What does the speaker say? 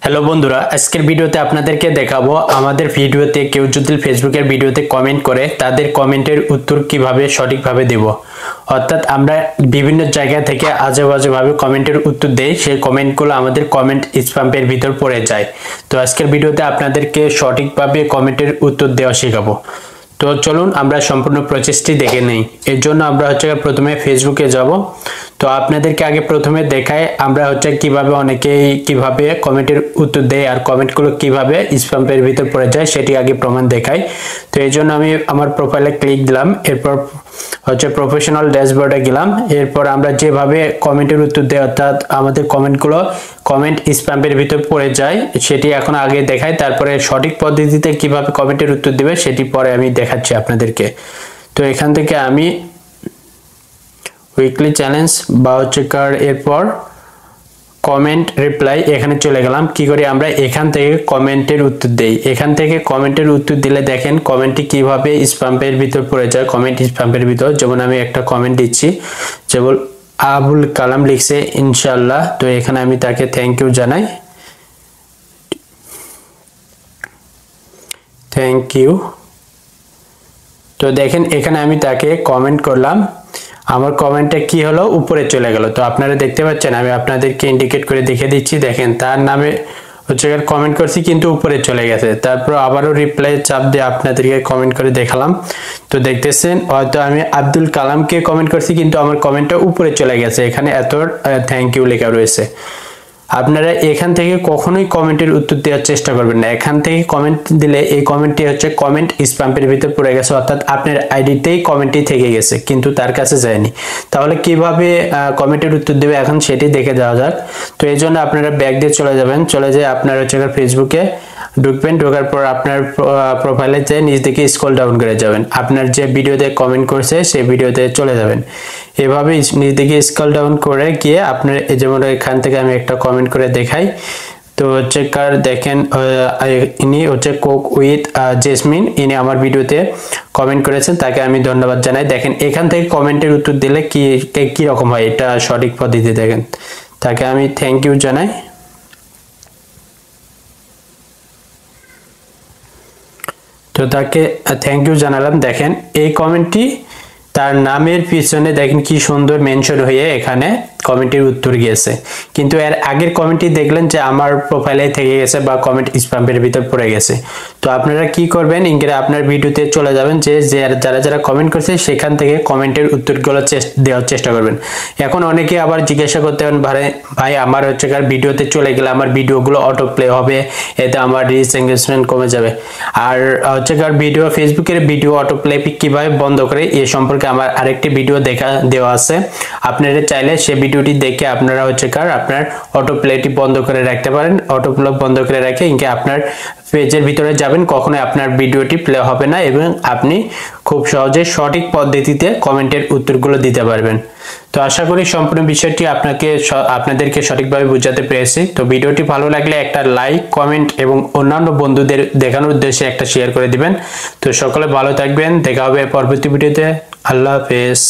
Hello বন্ধুরা, আজকের ভিডিওতে আপনাদেরকে দেখাবো আমাদের ভিডিওতে কেউ যদি ফেসবুকের ভিডিওতে কমেন্ট করে তাদের কমেন্টের উত্তর কিভাবে সঠিকভাবে দেব। অর্থাৎ আমরা বিভিন্ন জায়গা থেকে আজেবাজেভাবে কমেন্টের উত্তর দেই, সেই কমেন্টগুলো আমাদের কমেন্ট স্প্যামের ভিতর পড়ে যায়। তো আজকের ভিডিওতে আপনাদেরকে সঠিকভাবে কমেন্টের উত্তর দেওয়া শেখাবো। তো চলুন আমরা সম্পূর্ণ প্রসেসটি দেখে নেই। এর জন্য আমরা প্রথমে ফেসবুকে যাব। তো আপনাদেরকে আগে প্রথমে দেখাই আমরা কিভাবে অনেকেই কিভাবে কমেন্টের উত্তর দেয় আর কমেন্টগুলো কিভাবে স্প্যামের ভিতর পড়ে যায় সেটি আগে প্রমাণ দেখাই। তো এই জন্য আমি আমার প্রোফাইলে ক্লিক দিলাম, এরপর প্রফেশনাল ড্যাশবোর্ডে গেলাম। এরপর আমরা যেভাবে কমেন্টের উত্তর দেই অর্থাৎ আমাদের কমেন্টগুলো কমেন্ট স্প্যামের ভিতর পড়ে যায় সেটি এখন আগে দেখাই, তারপরে সঠিক পদ্ধতিতে কিভাবে কমেন্টের উত্তর দিবে সেটি পরে আমি দেখাচ্ছি আপনাদেরকে। তো এখান থেকে আমি উইকলি চ্যালেঞ্জ বা এরপর কমেন্ট রিপ্লাই এখানে চলে গেলাম। কি করি আমরা এখান থেকে কমেন্টের উত্তর দেই। এখান থেকে কমেন্টের উত্তর দিলে দেখেন কমেন্টটি কিভাবে স্প্যামের ভিতর পড়ে যায়। কমেন্ট স্প্যামের ভিতর যেমন আমি একটা কমেন্ট দিচ্ছি, যেমন আবুল কালাম লিখছে ইনশাআল্লাহ। তো এখানে আমি তাকে থ্যাংক ইউ জানাই, থ্যাংক ইউ। তো দেখেন এখানে আমি তাকে কমেন্ট করলাম, আমার কমেন্টটা কি হলো উপরে চলে গেল। তো আপনারা দেখতে পাচ্ছেন, আমি আপনাদেরকে ইন্ডিকেট করে দেখে দিচ্ছি। দেখেন তার নামে কমেন্ট করছি কিন্তু উপরে চলে গেছে। তারপর আবারও রিপ্লাই চাপ দিয়ে আপনাদেরকে কমেন্ট করে দেখালাম। তো দেখতেছেন হয়তো আমি আব্দুল কালামকে কমেন্ট করছি কিন্তু আমার কমেন্টটা উপরে চলে গেছে, এখানে এত থ্যাংক ইউ লেখা রয়েছে। আপনারা এখান থেকে কখনোই কমেন্টের উত্তর দেওয়ার চেষ্টা করবেন না। এখান থেকে কমেন্ট দিলে এই কমেন্টটি কমেন্ট স্প্যামের ভিতর পড়ে গেছে, অর্থাৎ আপনার আইডিতেই কমেন্টটি থেকে গেছে কিন্তু তার কাছে যায়নি। তাহলে কিভাবে কমেন্টের উত্তর দেবে এখন সেটি দেখে যাওয়া যাক। তো এই জন্য আপনারা ব্যাক দিয়ে চলে যাবেন, চলে যায় আপনার ফেসবুকে ঢুকবেন। ঢোকার পর আপনার প্রোফাইলে যেয়ে নিচ দিকে স্ক্রল ডাউন করে যাবেন, আপনার যে ভিডিওতে কমেন্ট করছে সেই ভিডিওতে চলে যাবেন। এভাবে নিচ দিকে স্ক্রল ডাউন করে গিয়ে আপনার যেমন এখান থেকে আমি একটা কমেন্ট করে দেখাই। তো কার দেখেন ইনি কোক উইথ জেসমিন, ইনি আমার ভিডিওতে কমেন্ট করেছেন, তাকে আমি ধন্যবাদ জানাই। দেখেন এখান থেকে কমেন্টের উত্তর দিলে কি রকম হয়, এটা সঠিক পদ্ধতি। দেখেন তাকে আমি থ্যাংক ইউ জানাই। তো তাকে থ্যাংক ইউ জানালাম। দেখেন এই কমেন্টটি তার নামের পিছনে দেখেন কি সুন্দর মেনশন হয়ে এখানে কমেন্টের উত্তর গিয়েছে, কিন্তু এর আগের কমেন্টটি দেখলেন যে আমার প্রোফাইলে থেকে গেছে বা কমেন্ট স্প্যামের ভিতর পড়ে গেছে। তো আপনারা কি করবেন, ইংরে আপনার ভিডিওতে চলে যাবেন, যে যারা যারা কমেন্ট করছে সেখান থেকে কমেন্টের উত্তরগুলো দেওয়ার চেষ্টা করবেন। এখন অনেকে আবার জিজ্ঞাসা করতে পারেন ভাই আমার ভিডিওতে চলে গেলে আমার ভিডিওগুলো অটো প্লে হবে, এতে আমার রিচ এঙ্গেজমেন্ট কমে যাবে। আর ভিডিও ফেসবুকের ভিডিও অটো প্লে কিভাবে বন্ধ করে এ সম্পর্কে আমার আরেকটি ভিডিও দেওয়া আছে, আপনারা চাইলে সে ভিডিওটি দেখে আপনারা আপনার অটো প্লেটি বন্ধ করে রাখতে পারেন। অটো প্লে বন্ধ করে রেখে ইনকে আপনার পেজের ভিতরে যাবেন, কখনোই আপনার ভিডিওটি প্লে হবে না এবং আপনি খুব সহজে সঠিক পদ্ধতিতে কমেন্টের উত্তরগুলো দিতে পারবেন। তো আশা করি সম্পূর্ণ বিষয়টি আপনাদেরকে সঠিকভাবে বোঝাতে পেরেছি। তো ভিডিওটি ভালো লাগলে একটা লাইক, কমেন্ট এবং অন্যান্য বন্ধুদের দেখানোর উদ্দেশ্যে একটা শেয়ার করে দিবেন। তো সকলে ভালো থাকবেন, দেখা হবে পরবর্তী ভিডিওতে। আল্লাহ হাফেজ।